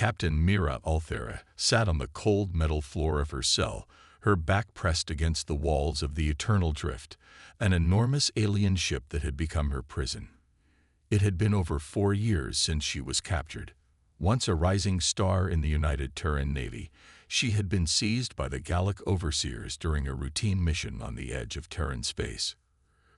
Captain Mira Althera sat on the cold metal floor of her cell, her back pressed against the walls of the Eternal Drift, an enormous alien ship that had become her prison. It had been over 4 years since she was captured. Once a rising star in the United Terran Navy, she had been seized by the Gallic overseers during a routine mission on the edge of Terran space.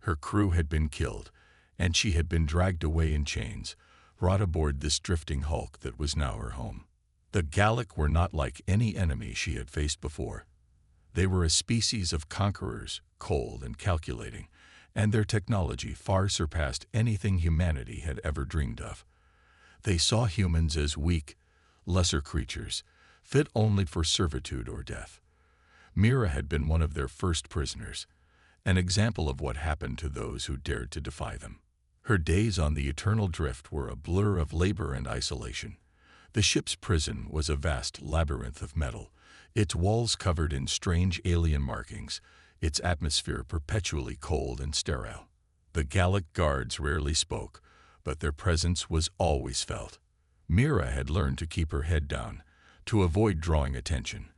Her crew had been killed, and she had been dragged away in chains, brought aboard this drifting hulk that was now her home. The Gallic were not like any enemy she had faced before. They were a species of conquerors, cold and calculating, and their technology far surpassed anything humanity had ever dreamed of. They saw humans as weak, lesser creatures, fit only for servitude or death. Mira had been one of their first prisoners, an example of what happened to those who dared to defy them. Her days on the Eternal Drift were a blur of labor and isolation. The ship's prison was a vast labyrinth of metal, its walls covered in strange alien markings, its atmosphere perpetually cold and sterile. The Gallic guards rarely spoke, but their presence was always felt. Mira had learned to keep her head down, to avoid drawing attention,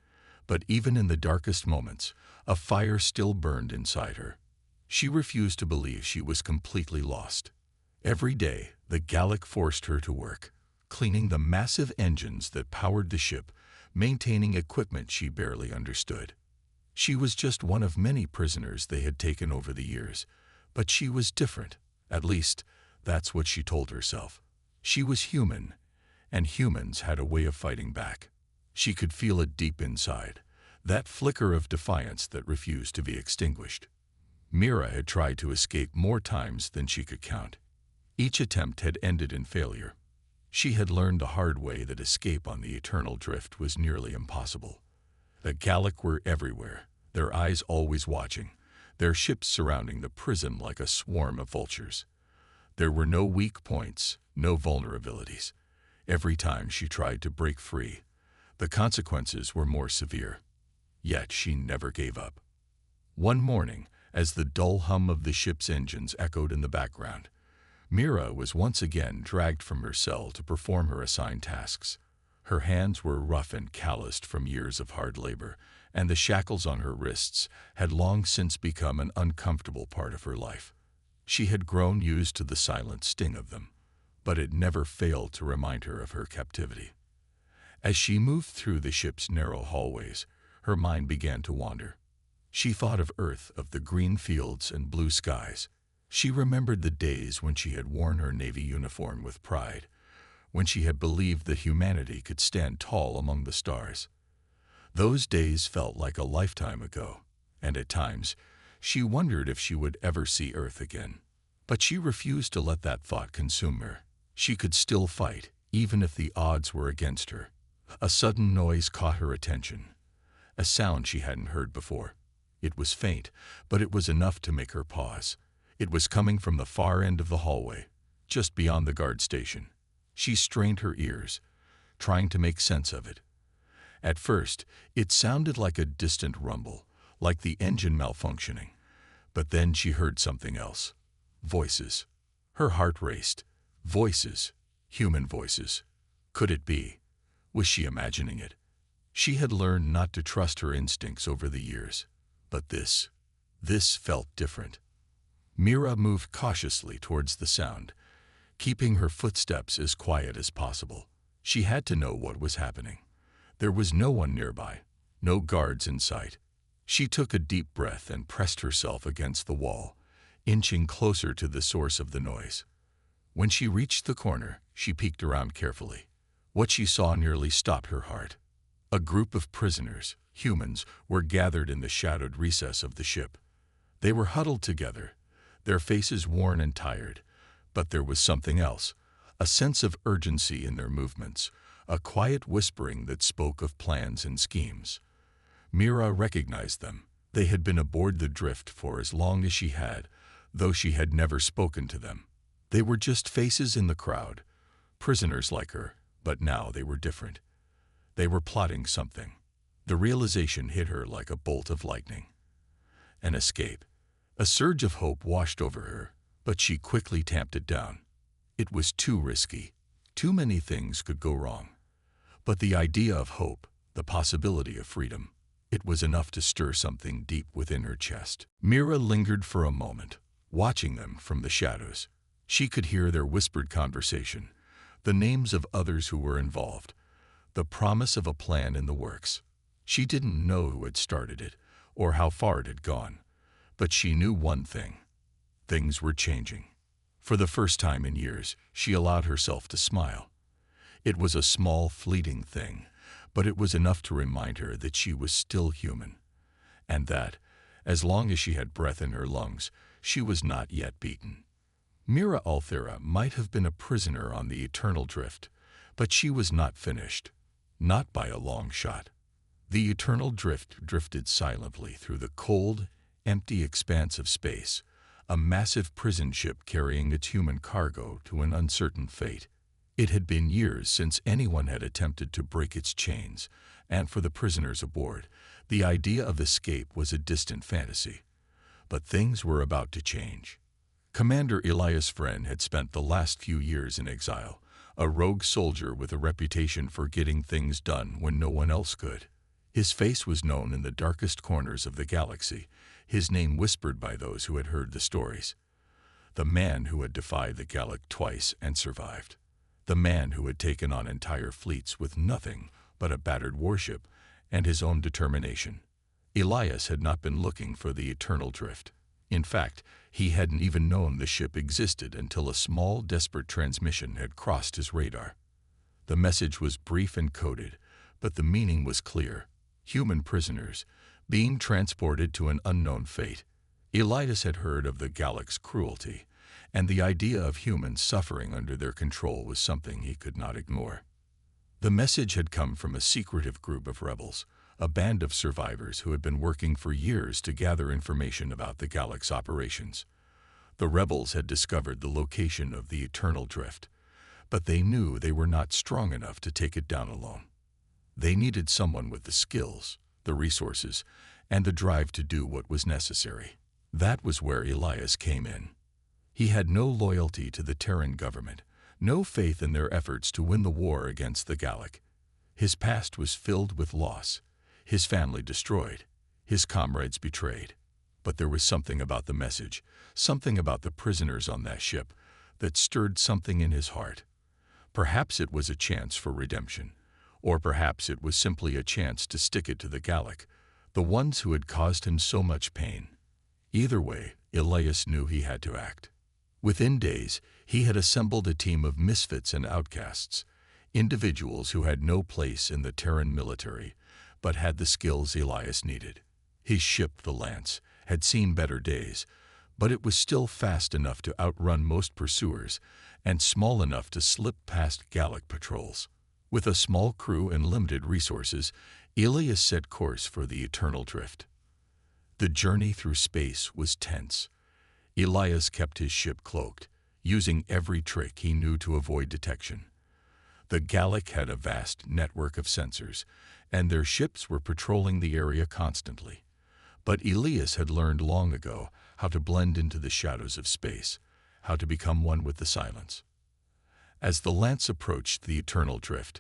but even in the darkest moments, a fire still burned inside her. She refused to believe she was completely lost. Every day, the Gallic forced her to work, cleaning the massive engines that powered the ship, maintaining equipment she barely understood. She was just one of many prisoners they had taken over the years, but she was different. At least, that's what she told herself. She was human, and humans had a way of fighting back. She could feel it deep inside, that flicker of defiance that refused to be extinguished. Mira had tried to escape more times than she could count. Each attempt had ended in failure. She had learned the hard way that escape on the Eternal Drift was nearly impossible. The Gallic were everywhere, their eyes always watching, their ships surrounding the prison like a swarm of vultures. There were no weak points, no vulnerabilities. Every time she tried to break free, the consequences were more severe. Yet she never gave up. One morning, as the dull hum of the ship's engines echoed in the background, Mira was once again dragged from her cell to perform her assigned tasks. Her hands were rough and calloused from years of hard labor, and the shackles on her wrists had long since become an uncomfortable part of her life. She had grown used to the silent sting of them, but it never failed to remind her of her captivity. As she moved through the ship's narrow hallways, her mind began to wander. She thought of Earth, of the green fields and blue skies. She remembered the days when she had worn her Navy uniform with pride, when she had believed that humanity could stand tall among the stars. Those days felt like a lifetime ago, and at times she wondered if she would ever see Earth again. But she refused to let that thought consume her. She could still fight, even if the odds were against her. A sudden noise caught her attention, a sound she hadn't heard before. It was faint, but it was enough to make her pause. It was coming from the far end of the hallway, just beyond the guard station. She strained her ears, trying to make sense of it. At first, it sounded like a distant rumble, like the engine malfunctioning. But then she heard something else. Voices. Her heart raced. Voices. Human voices. Could it be? Was she imagining it? She had learned not to trust her instincts over the years. But this felt different. Mira moved cautiously towards the sound, keeping her footsteps as quiet as possible. She had to know what was happening. There was no one nearby, no guards in sight. She took a deep breath and pressed herself against the wall, inching closer to the source of the noise. When she reached the corner, she peeked around carefully. What she saw nearly stopped her heart. A group of prisoners, humans, were gathered in the shadowed recess of the ship. They were huddled together, their faces worn and tired, but there was something else, a sense of urgency in their movements, a quiet whispering that spoke of plans and schemes. Mira recognized them. They had been aboard the drift for as long as she had, though she had never spoken to them. They were just faces in the crowd, prisoners like her, but now they were different. They were plotting something. The realization hit her like a bolt of lightning. An escape. A surge of hope washed over her, but she quickly tamped it down. It was too risky. Too many things could go wrong. But the idea of hope, the possibility of freedom, it was enough to stir something deep within her chest. Mira lingered for a moment, watching them from the shadows. She could hear their whispered conversation, the names of others who were involved, the promise of a plan in the works. She didn't know who had started it or how far it had gone, but she knew one thing. Things were changing. For the first time in years, she allowed herself to smile. It was a small, fleeting thing, but it was enough to remind her that she was still human, and that, as long as she had breath in her lungs, she was not yet beaten. Mira Althera might have been a prisoner on the eternal drift, but she was not finished, not by a long shot. The eternal drift drifted silently through the cold, empty expanse of space, a massive prison ship carrying its human cargo to an uncertain fate. It had been years since anyone had attempted to break its chains, and for the prisoners aboard, the idea of escape was a distant fantasy. But things were about to change. Commander Elias Fren had spent the last few years in exile, a rogue soldier with a reputation for getting things done when no one else could. His face was known in the darkest corners of the galaxy, his name whispered by those who had heard the stories. The man who had defied the Gallic twice and survived. The man who had taken on entire fleets with nothing but a battered warship and his own determination. Elias had not been looking for the eternal drift. In fact, he hadn't even known the ship existed until a small, desperate transmission had crossed his radar. The message was brief and coded, but the meaning was clear. Human prisoners, being transported to an unknown fate. Elias had heard of the Gallic's cruelty, and the idea of humans suffering under their control was something he could not ignore. The message had come from a secretive group of rebels, a band of survivors who had been working for years to gather information about the Gallic's operations. The rebels had discovered the location of the eternal drift, but they knew they were not strong enough to take it down alone. They needed someone with the skills, the resources, and the drive to do what was necessary. That was where Elias came in. He had no loyalty to the Terran government, no faith in their efforts to win the war against the Gallic. His past was filled with loss, his family destroyed, his comrades betrayed. But there was something about the message, something about the prisoners on that ship, that stirred something in his heart. Perhaps it was a chance for redemption, or perhaps it was simply a chance to stick it to the Gallic, the ones who had caused him so much pain. Either way, Elias knew he had to act. Within days, he had assembled a team of misfits and outcasts, individuals who had no place in the Terran military, but had the skills Elias needed. His ship, the Lance, had seen better days, but it was still fast enough to outrun most pursuers and small enough to slip past Gallic patrols. With a small crew and limited resources, Elias set course for the eternal drift. The journey through space was tense. Elias kept his ship cloaked, using every trick he knew to avoid detection. The Gallic had a vast network of sensors, and their ships were patrolling the area constantly. But Elias had learned long ago how to blend into the shadows of space, how to become one with the silence. As the Lance approached the eternal drift,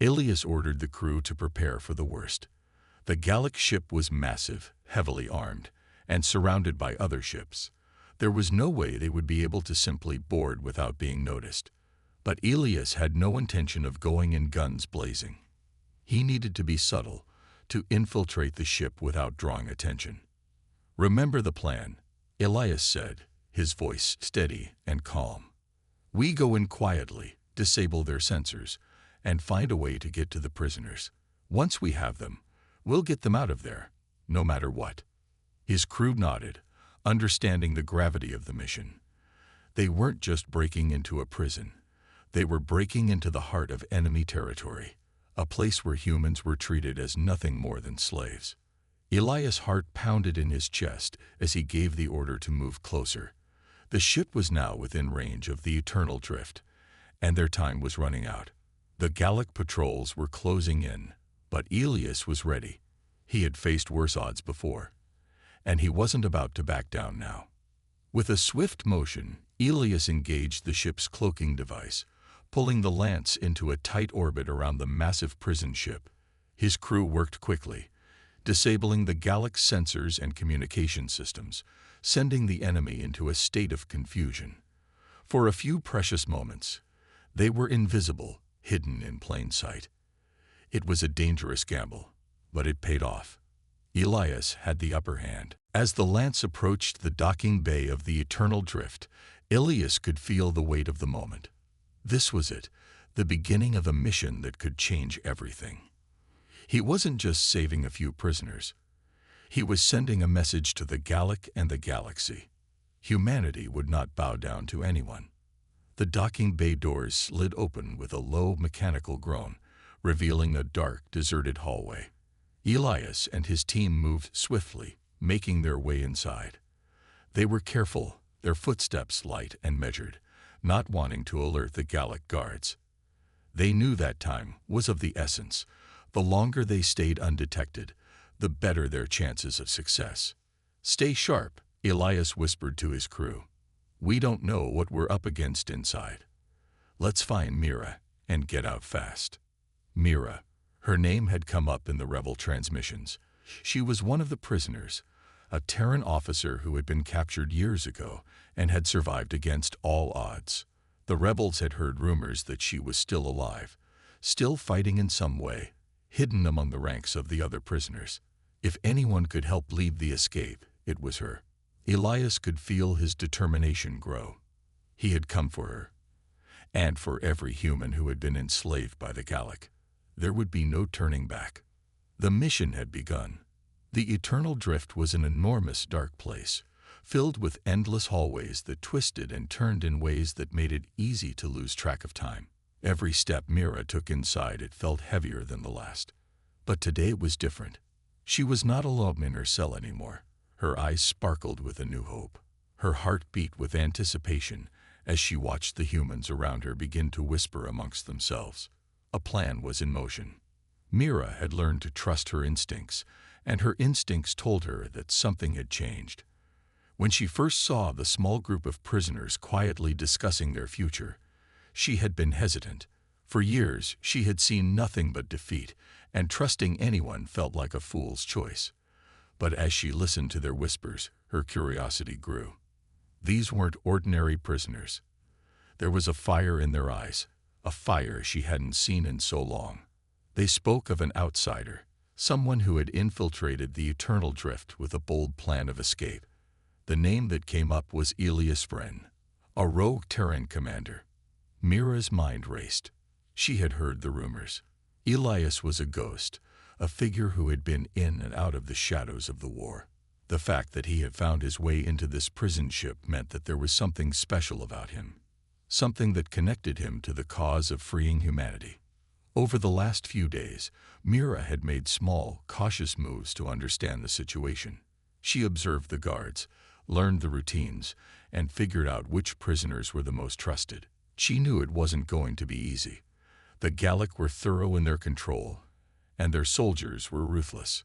Elias ordered the crew to prepare for the worst. The Gallic ship was massive, heavily armed, and surrounded by other ships. There was no way they would be able to simply board without being noticed. But Elias had no intention of going in guns blazing. He needed to be subtle, to infiltrate the ship without drawing attention. "Remember the plan," Elias said, his voice steady and calm. "We go in quietly, disable their sensors, and find a way to get to the prisoners. Once we have them, we'll get them out of there, no matter what." His crew nodded, understanding the gravity of the mission. They weren't just breaking into a prison. They were breaking into the heart of enemy territory, a place where humans were treated as nothing more than slaves. Elias' heart pounded in his chest as he gave the order to move closer. The ship was now within range of the eternal drift, and their time was running out. The Gallic patrols were closing in, but Elias was ready. He had faced worse odds before, and he wasn't about to back down now. With a swift motion, Elias engaged the ship's cloaking device, pulling the Lance into a tight orbit around the massive prison ship. His crew worked quickly, disabling the Galac's sensors and communication systems, sending the enemy into a state of confusion. For a few precious moments, they were invisible, hidden in plain sight. It was a dangerous gamble, but it paid off. Elias had the upper hand. As the Lance approached the docking bay of the Eternal Drift, Elias could feel the weight of the moment. This was it, the beginning of a mission that could change everything. He wasn't just saving a few prisoners. He was sending a message to the Galac and the galaxy. Humanity would not bow down to anyone. The docking bay doors slid open with a low mechanical groan, revealing a dark, deserted hallway. Elias and his team moved swiftly, making their way inside. They were careful, their footsteps light and measured, not wanting to alert the Galac guards. They knew that time was of the essence. The longer they stayed undetected, the better their chances of success. "Stay sharp," Elias whispered to his crew. "We don't know what we're up against inside. Let's find Mira and get out fast." Mira. Her name had come up in the rebel transmissions. She was one of the prisoners, a Terran officer who had been captured years ago and had survived against all odds. The rebels had heard rumors that she was still alive, still fighting in some way, hidden among the ranks of the other prisoners. If anyone could help lead the escape, it was her. Elias could feel his determination grow. He had come for her, and for every human who had been enslaved by the Galac. There would be no turning back. The mission had begun. The Eternal Drift was an enormous dark place, filled with endless hallways that twisted and turned in ways that made it easy to lose track of time. Every step Mira took inside, it felt heavier than the last. But today it was different. She was not alone in her cell anymore. Her eyes sparkled with a new hope. Her heart beat with anticipation as she watched the humans around her begin to whisper amongst themselves. A plan was in motion. Mira had learned to trust her instincts, and her instincts told her that something had changed. When she first saw the small group of prisoners quietly discussing their future, she had been hesitant. For years, she had seen nothing but defeat, and trusting anyone felt like a fool's choice. But as she listened to their whispers, her curiosity grew. These weren't ordinary prisoners. There was a fire in their eyes, a fire she hadn't seen in so long. They spoke of an outsider, someone who had infiltrated the Eternal Drift with a bold plan of escape. The name that came up was Elias Vren, a rogue Terran commander. Mira's mind raced. She had heard the rumors. Elias was a ghost, a figure who had been in and out of the shadows of the war. The fact that he had found his way into this prison ship meant that there was something special about him, something that connected him to the cause of freeing humanity. Over the last few days, Mira had made small, cautious moves to understand the situation. She observed the guards, learned the routines, and figured out which prisoners were the most trusted. She knew it wasn't going to be easy. The Galac were thorough in their control, and their soldiers were ruthless.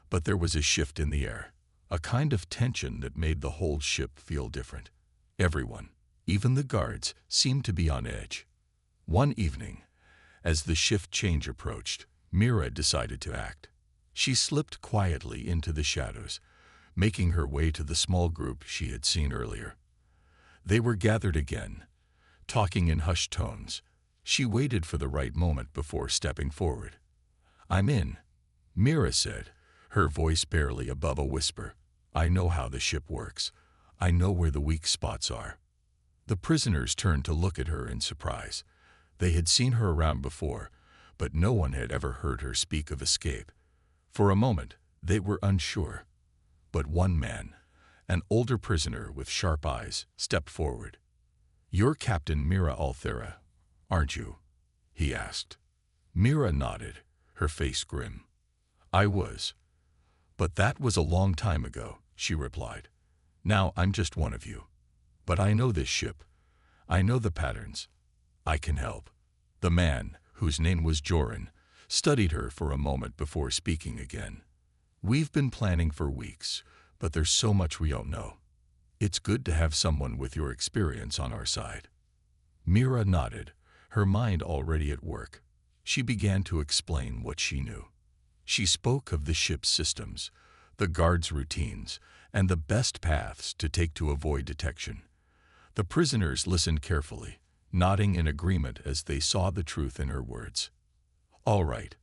But there was a shift in the air, a kind of tension that made the whole ship feel different. Everyone, even the guards, seemed to be on edge. One evening, as the shift change approached, Mira decided to act. She slipped quietly into the shadows, making her way to the small group she had seen earlier. They were gathered again, talking in hushed tones. She waited for the right moment before stepping forward. "I'm in," Mira said, her voice barely above a whisper. "I know how the ship works. I know where the weak spots are." The prisoners turned to look at her in surprise. They had seen her around before, but no one had ever heard her speak of escape. For a moment, they were unsure. But one man, an older prisoner with sharp eyes, stepped forward. "You're Captain Mira Althera, aren't you?" he asked. Mira nodded, her face grim. "I was. But that was a long time ago," she replied. "Now I'm just one of you. But I know this ship. I know the patterns. I can help." The man, whose name was Joran, studied her for a moment before speaking again. "We've been planning for weeks, but there's so much we don't know. It's good to have someone with your experience on our side." Mira nodded, her mind already at work. She began to explain what she knew. She spoke of the ship's systems, the guards' routines, and the best paths to take to avoid detection. The prisoners listened carefully, nodding in agreement as they saw the truth in her words. "All right,"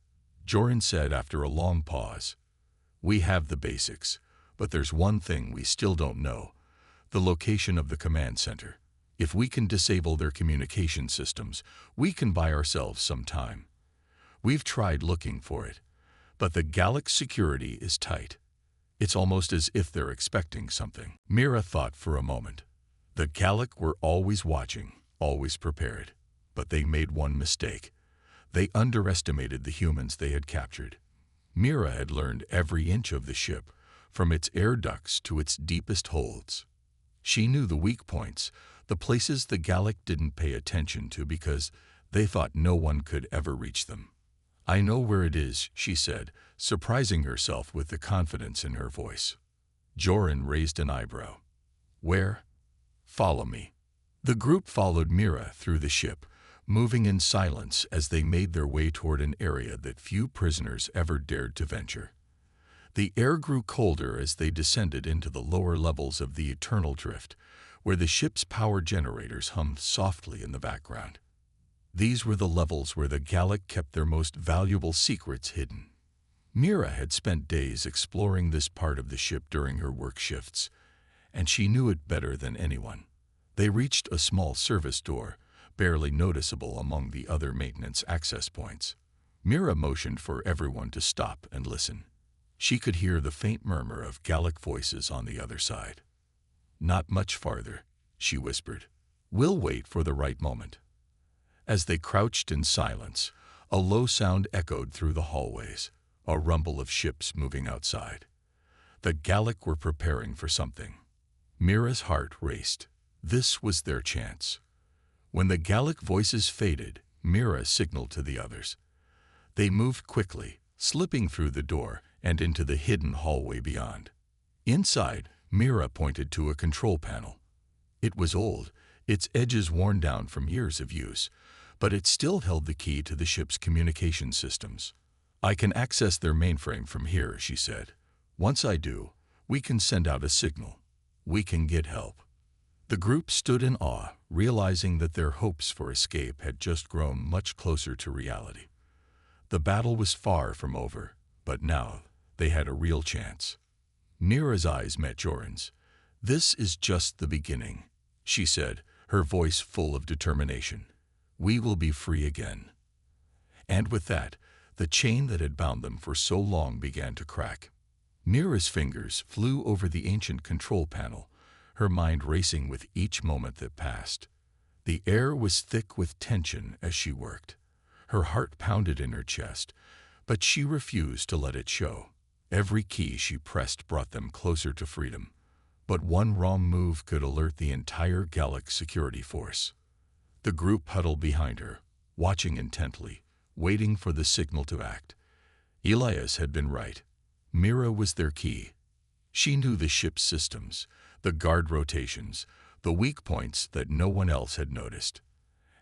Joran said after a long pause. "We have the basics, but there's one thing we still don't know: the location of the command center. If we can disable their communication systems, we can buy ourselves some time. We've tried looking for it, but the Gallic security is tight. It's almost as if they're expecting something." Mira thought for a moment. The Gallic were always watching, always prepared. But they made one mistake. They underestimated the humans they had captured. Mira had learned every inch of the ship, from its air ducts to its deepest holds. She knew the weak points, the places the Gallic didn't pay attention to because they thought no one could ever reach them. "I know where it is," she said, surprising herself with the confidence in her voice. Joran raised an eyebrow. "Where?" "Follow me." The group followed Mira through the ship, moving in silence as they made their way toward an area that few prisoners ever dared to venture. The air grew colder as they descended into the lower levels of the eternal drift, where the ship's power generators hummed softly in the background. These were the levels where the Gallic kept their most valuable secrets hidden. Mira had spent days exploring this part of the ship during her work shifts, and she knew it better than anyone. They reached a small service door, barely noticeable among the other maintenance access points. Mira motioned for everyone to stop and listen. She could hear the faint murmur of Gallic voices on the other side. "Not much farther," she whispered. "We'll wait for the right moment." As they crouched in silence, a low sound echoed through the hallways, a rumble of ships moving outside. The Gallic were preparing for something. Mira's heart raced. This was their chance. When the Gallic voices faded, Mira signaled to the others. They moved quickly, slipping through the door and into the hidden hallway beyond. Inside, Mira pointed to a control panel. It was old, its edges worn down from years of use, but it still held the key to the ship's communication systems. "I can access their mainframe from here," she said. "Once I do, we can send out a signal. We can get help." The group stood in awe, realizing that their hopes for escape had just grown much closer to reality. The battle was far from over, but now they had a real chance. Mira's eyes met Joran's. "This is just the beginning," she said, her voice full of determination. "We will be free again." And with that, the chain that had bound them for so long began to crack. Mira's fingers flew over the ancient control panel, her mind racing with each moment that passed. The air was thick with tension as she worked. Her heart pounded in her chest, but she refused to let it show. Every key she pressed brought them closer to freedom. But one wrong move could alert the entire Gallic security force. The group huddled behind her, watching intently, waiting for the signal to act. Elias had been right. Mira was their key. She knew the ship's systems, the guard rotations, the weak points that no one else had noticed.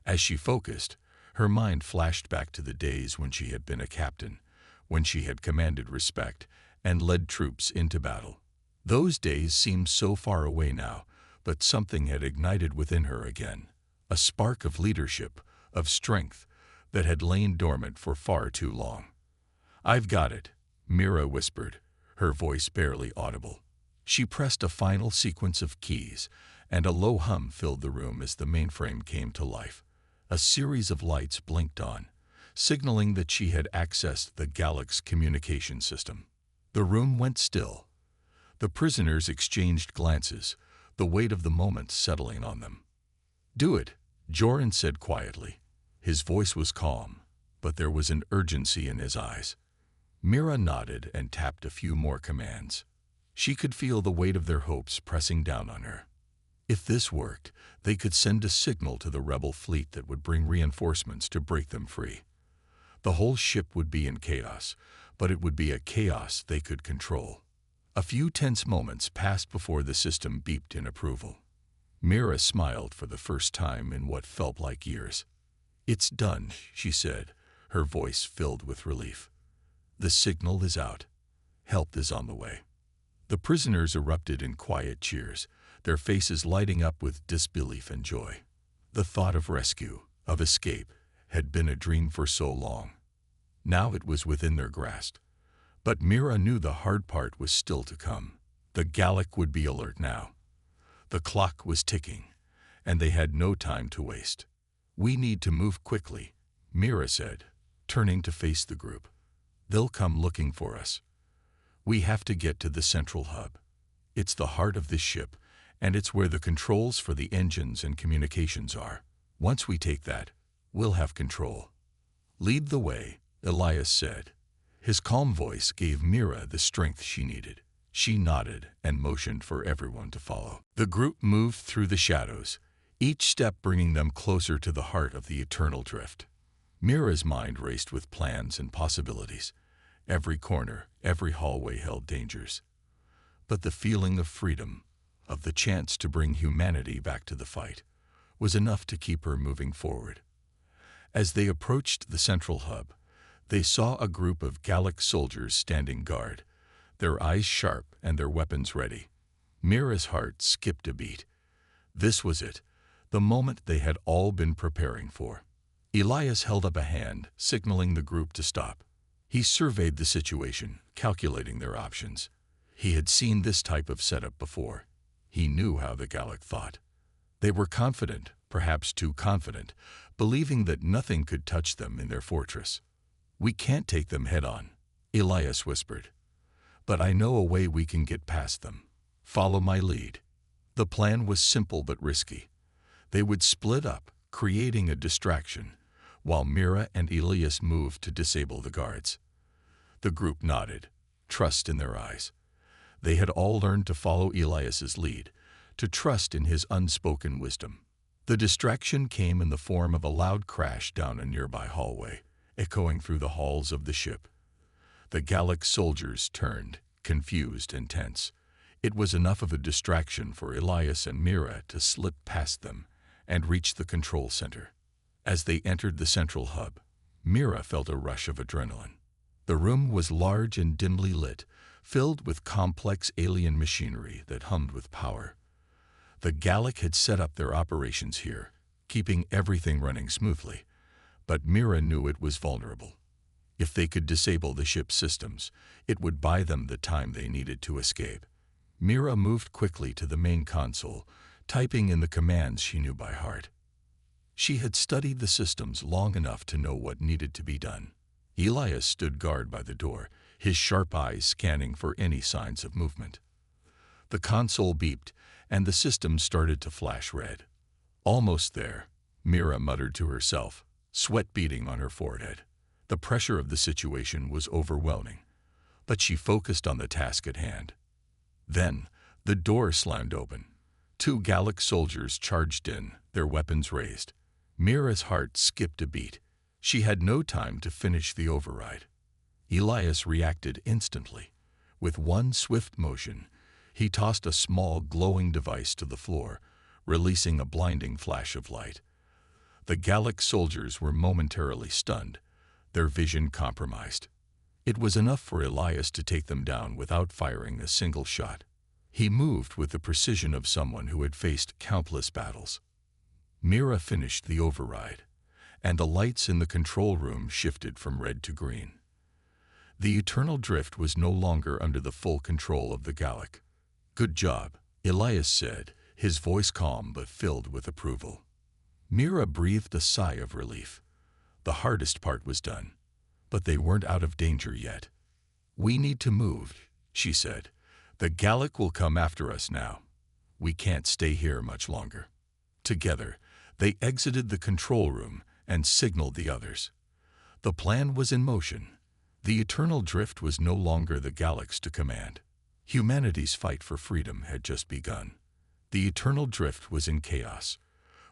As she focused, her mind flashed back to the days when she had been a captain, when she had commanded respect and led troops into battle. Those days seemed so far away now, but something had ignited within her again, a spark of leadership, of strength, that had lain dormant for far too long. "I've got it," Mira whispered, her voice barely audible. She pressed a final sequence of keys, and a low hum filled the room as the mainframe came to life. A series of lights blinked on, signaling that she had accessed the Gallic's communication system. The room went still. The prisoners exchanged glances, the weight of the moment settling on them. "Do it," Joran said quietly. His voice was calm, but there was an urgency in his eyes. Mira nodded and tapped a few more commands. She could feel the weight of their hopes pressing down on her. If this worked, they could send a signal to the rebel fleet that would bring reinforcements to break them free. The whole ship would be in chaos, but it would be a chaos they could control. A few tense moments passed before the system beeped in approval. Mira smiled for the first time in what felt like years. "It's done," she said, her voice filled with relief. "The signal is out. Help is on the way." The prisoners erupted in quiet cheers, their faces lighting up with disbelief and joy. The thought of rescue, of escape, had been a dream for so long. Now it was within their grasp. But Mira knew the hard part was still to come. The Gallic would be alert now. The clock was ticking, and they had no time to waste. "We need to move quickly," Mira said, turning to face the group. "They'll come looking for us. We have to get to the central hub. It's the heart of this ship, and it's where the controls for the engines and communications are. Once we take that, we'll have control." "Lead the way," Elias said. His calm voice gave Mira the strength she needed. She nodded and motioned for everyone to follow. The group moved through the shadows, each step bringing them closer to the heart of the eternal drift. Mira's mind raced with plans and possibilities. Every corner, every hallway held dangers. But the feeling of freedom, of the chance to bring humanity back to the fight, was enough to keep her moving forward. As they approached the central hub, they saw a group of Gallic soldiers standing guard, their eyes sharp and their weapons ready. Mira's heart skipped a beat. This was it, the moment they had all been preparing for. Elias held up a hand, signaling the group to stop. He surveyed the situation, calculating their options. He had seen this type of setup before. He knew how the Gallic thought. They were confident, perhaps too confident, believing that nothing could touch them in their fortress. "We can't take them head-on," Elias whispered. "But I know a way we can get past them. Follow my lead." The plan was simple but risky. They would split up, creating a distraction, while Mira and Elias moved to disable the guards. The group nodded, trust in their eyes. They had all learned to follow Elias's lead, to trust in his unspoken wisdom. The distraction came in the form of a loud crash down a nearby hallway, echoing through the halls of the ship. The Gallic soldiers turned, confused and tense. It was enough of a distraction for Elias and Mira to slip past them and reach the control center. As they entered the central hub, Mira felt a rush of adrenaline. The room was large and dimly lit, filled with complex alien machinery that hummed with power. The Gallic had set up their operations here, keeping everything running smoothly, but Mira knew it was vulnerable. If they could disable the ship's systems, it would buy them the time they needed to escape. Mira moved quickly to the main console, typing in the commands she knew by heart. She had studied the systems long enough to know what needed to be done. Elias stood guard by the door, his sharp eyes scanning for any signs of movement. The console beeped, and the system started to flash red. "Almost there," Mira muttered to herself, sweat beading on her forehead. The pressure of the situation was overwhelming, but she focused on the task at hand. Then, the door slammed open. 2 Gallic soldiers charged in, their weapons raised. Mira's heart skipped a beat. She had no time to finish the override. Elias reacted instantly. With one swift motion, he tossed a small glowing device to the floor, releasing a blinding flash of light. The Gallic soldiers were momentarily stunned, their vision compromised. It was enough for Elias to take them down without firing a single shot. He moved with the precision of someone who had faced countless battles. Mira finished the override, and the lights in the control room shifted from red to green. The eternal drift was no longer under the full control of the Gallic. "Good job," Elias said, his voice calm but filled with approval. Mira breathed a sigh of relief. The hardest part was done, but they weren't out of danger yet. "We need to move," she said. "The Gallic will come after us now. We can't stay here much longer." Together, they exited the control room and signaled the others. The plan was in motion. The eternal drift was no longer the Gallic's to command. Humanity's fight for freedom had just begun. The eternal drift was in chaos.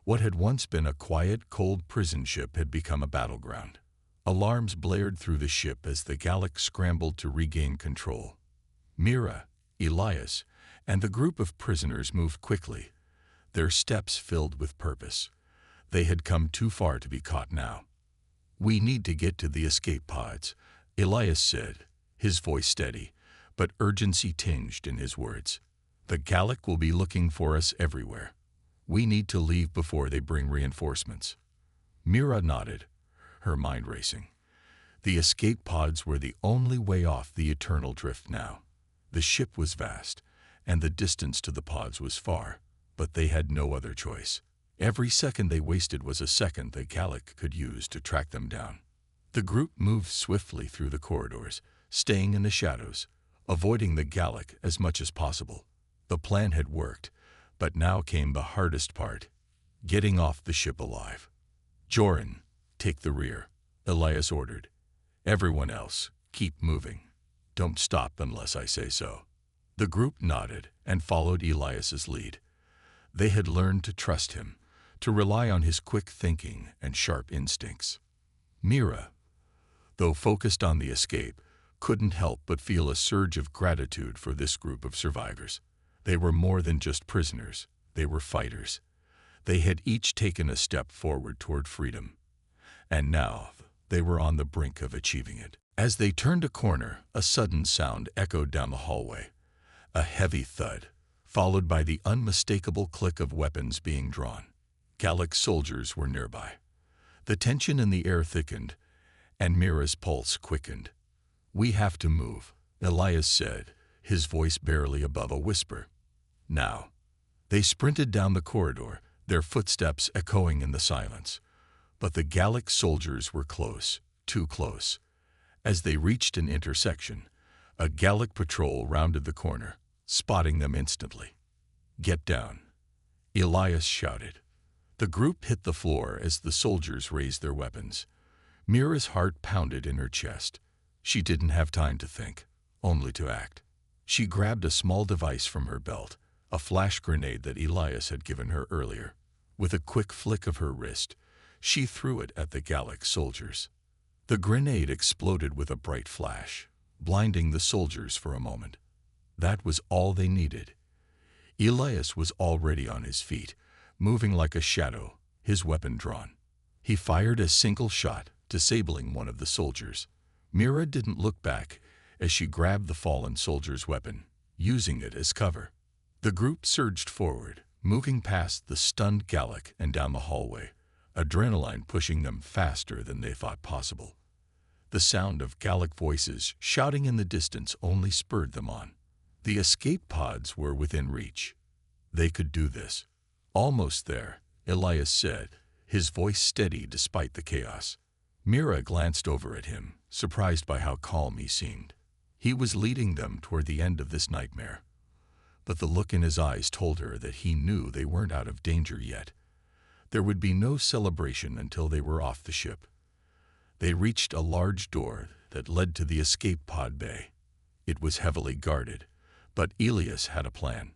What had once been a quiet, cold prison ship had become a battleground. Alarms blared through the ship as the Gallic scrambled to regain control. Mira, Elias, and the group of prisoners moved quickly, their steps filled with purpose. They had come too far to be caught now. "We need to get to the escape pods," Elias said, his voice steady, but urgency tinged in his words. "The Gallic will be looking for us everywhere. We need to leave before they bring reinforcements." Mira nodded, her mind racing. The escape pods were the only way off the eternal drift now. The ship was vast, and the distance to the pods was far, but they had no other choice. Every second they wasted was a second the Gallic could use to track them down. The group moved swiftly through the corridors, staying in the shadows, avoiding the Gallic as much as possible. The plan had worked, but now came the hardest part: getting off the ship alive. "Joran, take the rear," Elias ordered. "Everyone else, keep moving. Don't stop unless I say so." The group nodded and followed Elias's lead. They had learned to trust him, to rely on his quick thinking and sharp instincts. Mira, though focused on the escape, couldn't help but feel a surge of gratitude for this group of survivors. They were more than just prisoners, they were fighters. They had each taken a step forward toward freedom, and now they were on the brink of achieving it. As they turned a corner, a sudden sound echoed down the hallway, a heavy thud, followed by the unmistakable click of weapons being drawn. Gallic soldiers were nearby. The tension in the air thickened, and Mira's pulse quickened. "We have to move," Elias said, his voice barely above a whisper. "Now." They sprinted down the corridor, their footsteps echoing in the silence. But the Gallic soldiers were close, too close. As they reached an intersection, a Gallic patrol rounded the corner, spotting them instantly. "Get down," Elias shouted. The group hit the floor as the soldiers raised their weapons. Mira's heart pounded in her chest. She didn't have time to think, only to act. She grabbed a small device from her belt, a flash grenade that Elias had given her earlier. With a quick flick of her wrist, she threw it at the Gallic soldiers. The grenade exploded with a bright flash, blinding the soldiers for a moment. That was all they needed. Elias was already on his feet, moving like a shadow, his weapon drawn. He fired a single shot, disabling one of the soldiers. Mira didn't look back as she grabbed the fallen soldier's weapon, using it as cover. The group surged forward, moving past the stunned Gallic and down the hallway, adrenaline pushing them faster than they thought possible. The sound of Gallic voices shouting in the distance only spurred them on. The escape pods were within reach. They could do this. "Almost there," Elias said, his voice steady despite the chaos. Mira glanced over at him, surprised by how calm he seemed. He was leading them toward the end of this nightmare. But the look in his eyes told her that he knew they weren't out of danger yet. There would be no celebration until they were off the ship. They reached a large door that led to the escape pod bay. It was heavily guarded, but Elias had a plan.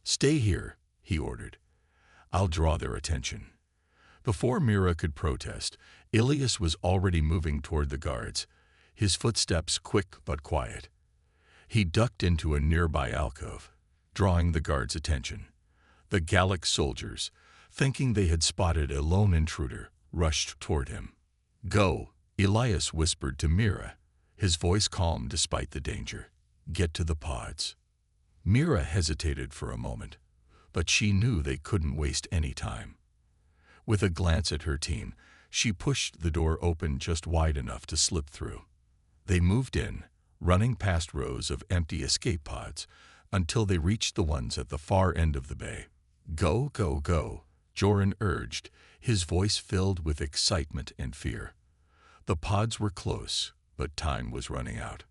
"Stay here," he ordered. "I'll draw their attention." Before Mira could protest, Elias was already moving toward the guards, his footsteps quick but quiet. He ducked into a nearby alcove, drawing the guards' attention. The Gallic soldiers, thinking they had spotted a lone intruder, rushed toward him. "Go," Elias whispered to Mira, his voice calm despite the danger. "Get to the pods." Mira hesitated for a moment, but she knew they couldn't waste any time. With a glance at her team, she pushed the door open just wide enough to slip through. They moved in, running past rows of empty escape pods, until they reached the ones at the far end of the bay. "Go, go, go," Joran urged, his voice filled with excitement and fear. The pods were close, but time was running out.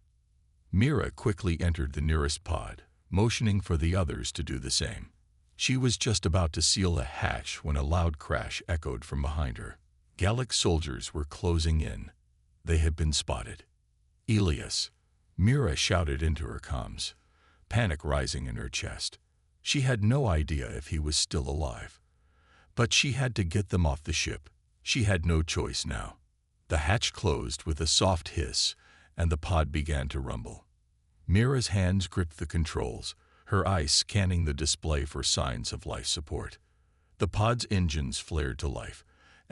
Mira quickly entered the nearest pod, motioning for the others to do the same. She was just about to seal the hatch when a loud crash echoed from behind her. Gallic soldiers were closing in. They had been spotted. "Elias," Mira shouted into her comms, panic rising in her chest. She had no idea if he was still alive. But she had to get them off the ship. She had no choice now. The hatch closed with a soft hiss, and the pod began to rumble. Mira's hands gripped the controls, her eyes scanning the display for signs of life support. The pod's engines flared to life,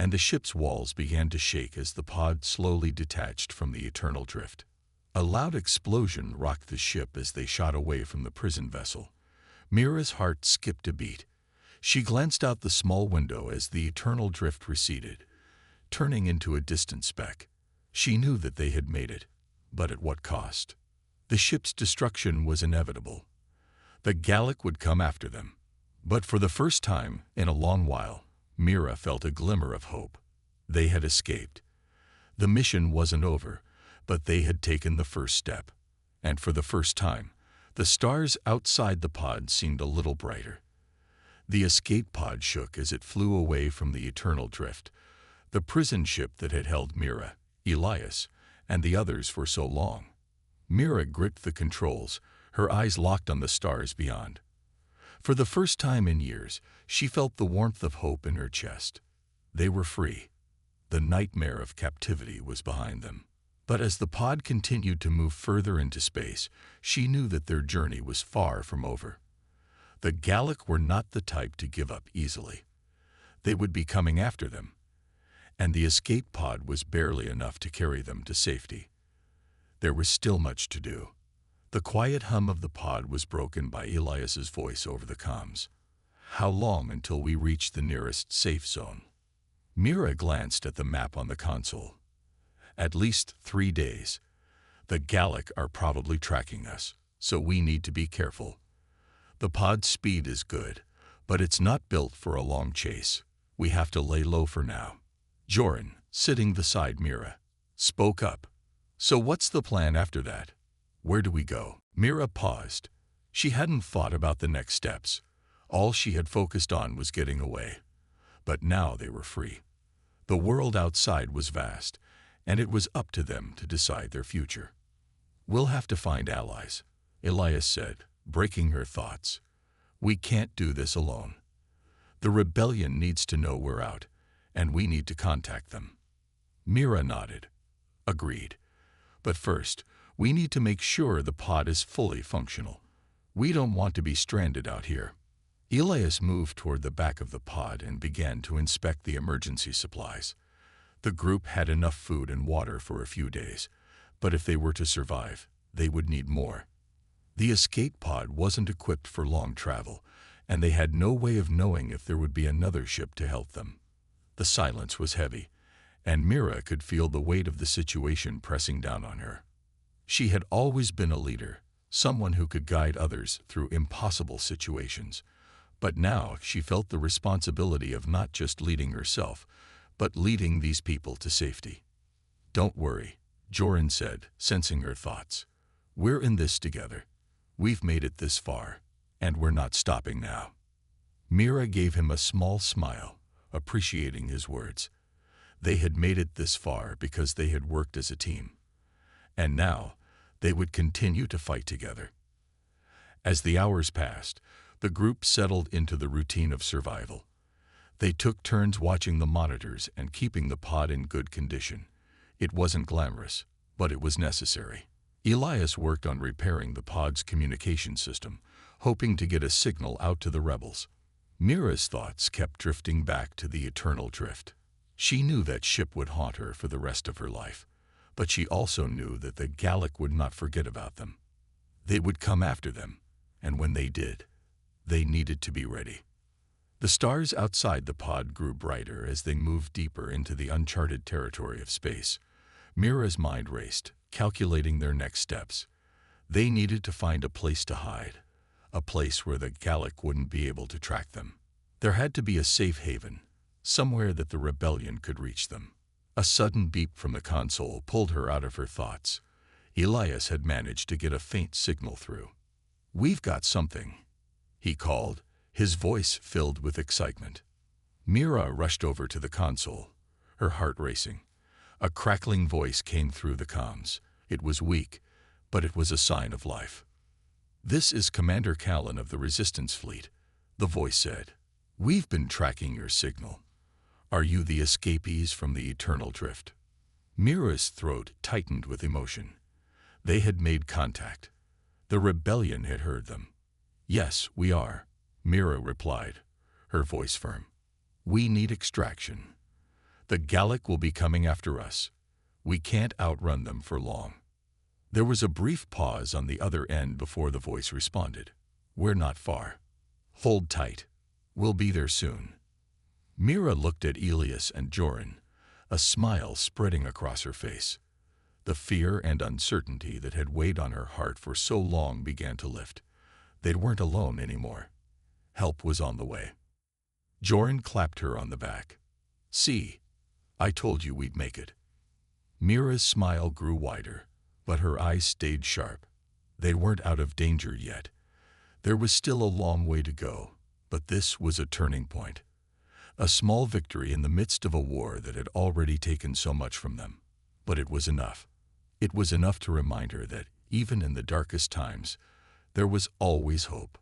and the ship's walls began to shake as the pod slowly detached from the eternal drift. A loud explosion rocked the ship as they shot away from the prison vessel. Mira's heart skipped a beat. She glanced out the small window as the eternal drift receded, turning into a distant speck. She knew that they had made it, but at what cost? The ship's destruction was inevitable. The Gallic would come after them. But for the first time in a long while, Mira felt a glimmer of hope. They had escaped. The mission wasn't over, but they had taken the first step. And for the first time, the stars outside the pod seemed a little brighter. The escape pod shook as it flew away from the eternal drift, the prison ship that had held Mira, Elias, and the others for so long. Mira gripped the controls, her eyes locked on the stars beyond. For the first time in years, she felt the warmth of hope in her chest. They were free. The nightmare of captivity was behind them. But as the pod continued to move further into space, she knew that their journey was far from over. The Gallic were not the type to give up easily. They would be coming after them, and the escape pod was barely enough to carry them to safety. There was still much to do. The quiet hum of the pod was broken by Elias's voice over the comms. How long until we reach the nearest safe zone? Mira glanced at the map on the console. At least 3 days. The Gallic are probably tracking us, so we need to be careful. The pod's speed is good, but it's not built for a long chase. We have to lay low for now. Joran, sitting beside Mira, spoke up. So what's the plan after that? Where do we go? Mira paused. She hadn't thought about the next steps. All she had focused on was getting away. But now they were free. The world outside was vast, and it was up to them to decide their future. We'll have to find allies, Elias said, breaking her thoughts. We can't do this alone. The rebellion needs to know we're out, and we need to contact them. Mira nodded. Agreed. But first, we need to make sure the pod is fully functional. We don't want to be stranded out here. Elias moved toward the back of the pod and began to inspect the emergency supplies. The group had enough food and water for a few days, but if they were to survive, they would need more. The escape pod wasn't equipped for long travel, and they had no way of knowing if there would be another ship to help them. The silence was heavy, and Mira could feel the weight of the situation pressing down on her. She had always been a leader, someone who could guide others through impossible situations. But now she felt the responsibility of not just leading herself, but leading these people to safety. Don't worry, Joran said, sensing her thoughts. We're in this together. We've made it this far, and we're not stopping now. Mira gave him a small smile, appreciating his words. They had made it this far because they had worked as a team. And now, they would continue to fight together. As the hours passed, the group settled into the routine of survival. They took turns watching the monitors and keeping the pod in good condition. It wasn't glamorous, but it was necessary. Elias worked on repairing the pod's communication system, hoping to get a signal out to the rebels. Mira's thoughts kept drifting back to the eternal drift. She knew that ship would haunt her for the rest of her life, but she also knew that the Gallic would not forget about them. They would come after them, and when they did, they needed to be ready. The stars outside the pod grew brighter as they moved deeper into the uncharted territory of space. Mira's mind raced, calculating their next steps. They needed to find a place to hide, a place where the Gallic wouldn't be able to track them. There had to be a safe haven, somewhere that the rebellion could reach them. A sudden beep from the console pulled her out of her thoughts. Elias had managed to get a faint signal through. "We've got something," he called, his voice filled with excitement. Mira rushed over to the console, her heart racing. A crackling voice came through the comms. It was weak, but it was a sign of life. "This is Commander Callan of the Resistance Fleet," the voice said. "We've been tracking your signal. Are you the escapees from the eternal drift?" Mira's throat tightened with emotion. They had made contact. The rebellion had heard them. "Yes, we are," Mira replied, her voice firm. "We need extraction. The Gallic will be coming after us. We can't outrun them for long." There was a brief pause on the other end before the voice responded. "We're not far. Hold tight. We'll be there soon." Mira looked at Elias and Joran, a smile spreading across her face. The fear and uncertainty that had weighed on her heart for so long began to lift. They weren't alone anymore. Help was on the way. Joran clapped her on the back. "See, I told you we'd make it." Mira's smile grew wider, but her eyes stayed sharp. They weren't out of danger yet. There was still a long way to go, but this was a turning point. A small victory in the midst of a war that had already taken so much from them. But it was enough. It was enough to remind her that, even in the darkest times, there was always hope.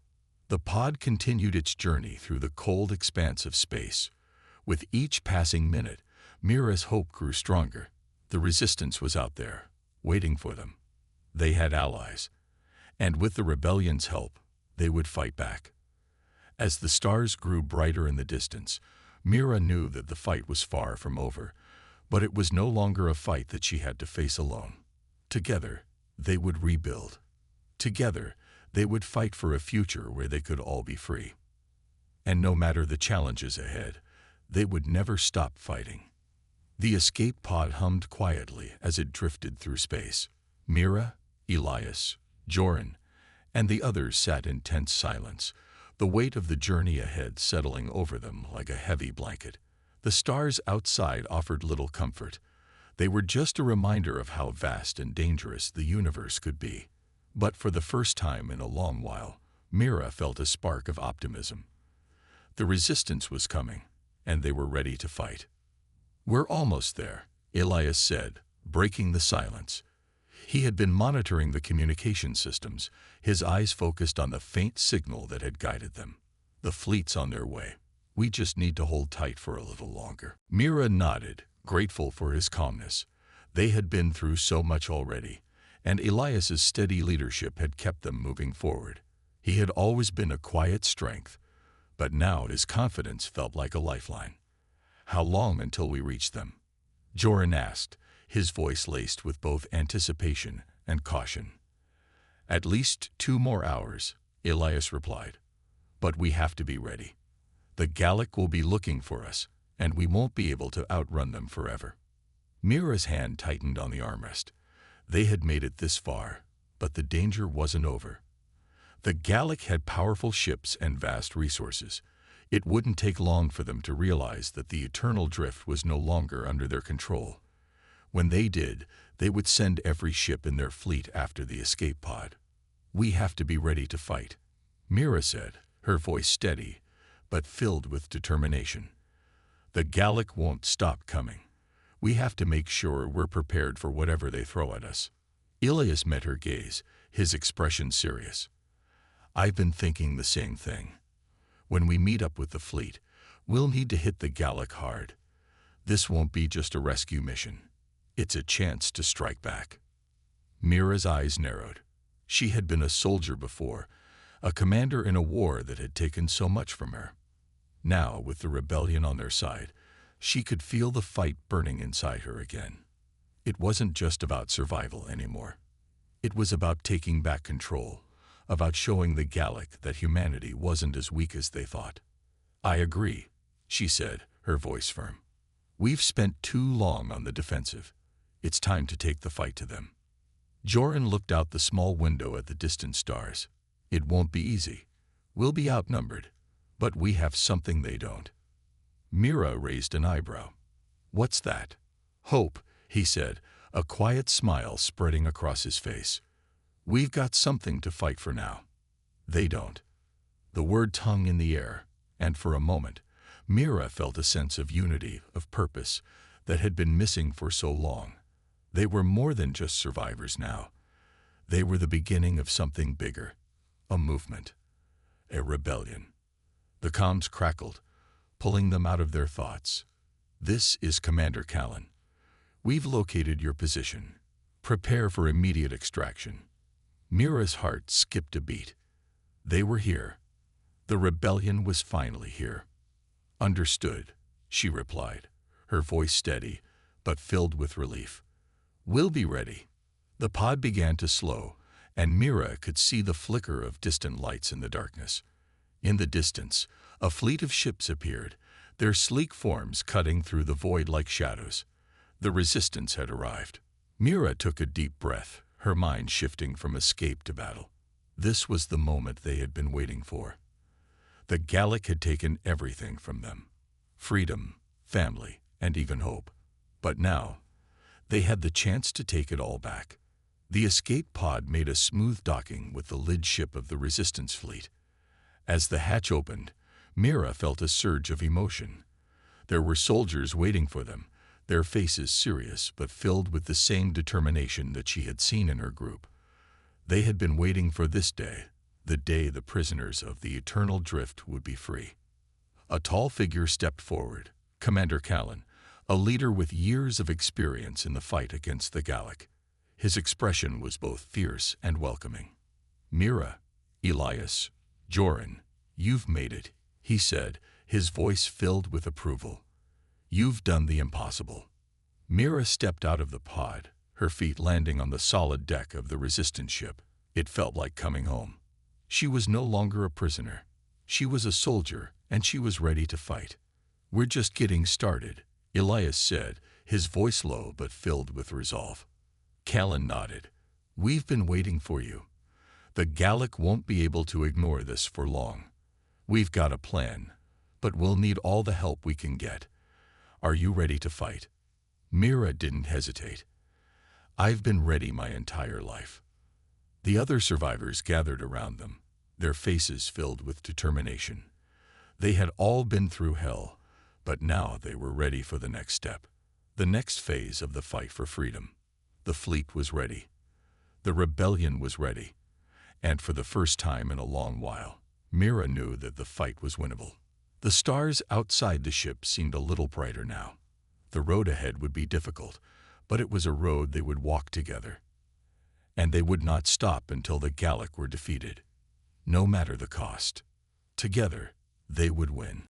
The pod continued its journey through the cold expanse of space. With each passing minute, Mira's hope grew stronger. The resistance was out there, waiting for them. They had allies, and with the rebellion's help, they would fight back. As the stars grew brighter in the distance, Mira knew that the fight was far from over, but it was no longer a fight that she had to face alone. Together, they would rebuild. Together, they would fight for a future where they could all be free. And no matter the challenges ahead, they would never stop fighting. The escape pod hummed quietly as it drifted through space. Mira, Elias, Joran, and the others sat in tense silence, the weight of the journey ahead settling over them like a heavy blanket. The stars outside offered little comfort. They were just a reminder of how vast and dangerous the universe could be. But for the first time in a long while, Mira felt a spark of optimism. The resistance was coming, and they were ready to fight. "We're almost there," Elias said, breaking the silence. He had been monitoring the communication systems, his eyes focused on the faint signal that had guided them. "The fleet's on their way. We just need to hold tight for a little longer." Mira nodded, grateful for his calmness. They had been through so much already, and Elias's steady leadership had kept them moving forward. He had always been a quiet strength, but now his confidence felt like a lifeline. "How long until we reach them?" Joran asked, his voice laced with both anticipation and caution. "At least 2 more hours," Elias replied. "But we have to be ready. The Gallic will be looking for us, and we won't be able to outrun them forever." Mira's hand tightened on the armrest. They had made it this far, but the danger wasn't over. The Gallic had powerful ships and vast resources. It wouldn't take long for them to realize that the eternal drift was no longer under their control. When they did, they would send every ship in their fleet after the escape pod. "We have to be ready to fight," Mira said, her voice steady, but filled with determination. "The Gallic won't stop coming. We have to make sure we're prepared for whatever they throw at us." Elias met her gaze, his expression serious. "I've been thinking the same thing. When we meet up with the fleet, we'll need to hit the Gallic hard. This won't be just a rescue mission. It's a chance to strike back." Mira's eyes narrowed. She had been a soldier before, a commander in a war that had taken so much from her. Now, with the rebellion on their side, she could feel the fight burning inside her again. It wasn't just about survival anymore. It was about taking back control, about showing the Gallic that humanity wasn't as weak as they thought. "I agree," she said, her voice firm. "We've spent too long on the defensive. It's time to take the fight to them." Joran looked out the small window at the distant stars. "It won't be easy. We'll be outnumbered, but we have something they don't." Mira raised an eyebrow. "What's that?" "Hope," he said, a quiet smile spreading across his face. "We've got something to fight for now. They don't." The word hung in the air, and for a moment, Mira felt a sense of unity, of purpose, that had been missing for so long. They were more than just survivors now. They were the beginning of something bigger, a movement, a rebellion. The comms crackled, pulling them out of their thoughts. "This is Commander Callan. We've located your position. Prepare for immediate extraction." Mira's heart skipped a beat. They were here. The rebellion was finally here. "Understood," she replied, her voice steady, but filled with relief. "We'll be ready." The pod began to slow, and Mira could see the flicker of distant lights in the darkness. In the distance, a fleet of ships appeared, their sleek forms cutting through the void like shadows. The resistance had arrived. Mira took a deep breath, her mind shifting from escape to battle. This was the moment they had been waiting for. The Gallic had taken everything from them: freedom, family, and even hope. But now, they had the chance to take it all back. The escape pod made a smooth docking with the lid ship of the resistance fleet. As the hatch opened, Mira felt a surge of emotion. There were soldiers waiting for them, their faces serious but filled with the same determination that she had seen in her group. They had been waiting for this day, the day the prisoners of the Eternal Drift would be free. A tall figure stepped forward, Commander Callan, a leader with years of experience in the fight against the Gallic. His expression was both fierce and welcoming. "Mira, Elias, Joran, you've made it," he said, his voice filled with approval. "You've done the impossible." Mira stepped out of the pod, her feet landing on the solid deck of the resistance ship. It felt like coming home. She was no longer a prisoner. She was a soldier, and she was ready to fight. "We're just getting started," Elias said, his voice low but filled with resolve. Callan nodded. "We've been waiting for you. The Gallic won't be able to ignore this for long. We've got a plan, but we'll need all the help we can get. Are you ready to fight?" Mira didn't hesitate. "I've been ready my entire life." The other survivors gathered around them, their faces filled with determination. They had all been through hell, but now they were ready for the next step, the next phase of the fight for freedom. The fleet was ready. The rebellion was ready. And for the first time in a long while, Mira knew that the fight was winnable. The stars outside the ship seemed a little brighter now. The road ahead would be difficult, but it was a road they would walk together. And they would not stop until the Gallic were defeated, no matter the cost. Together, they would win.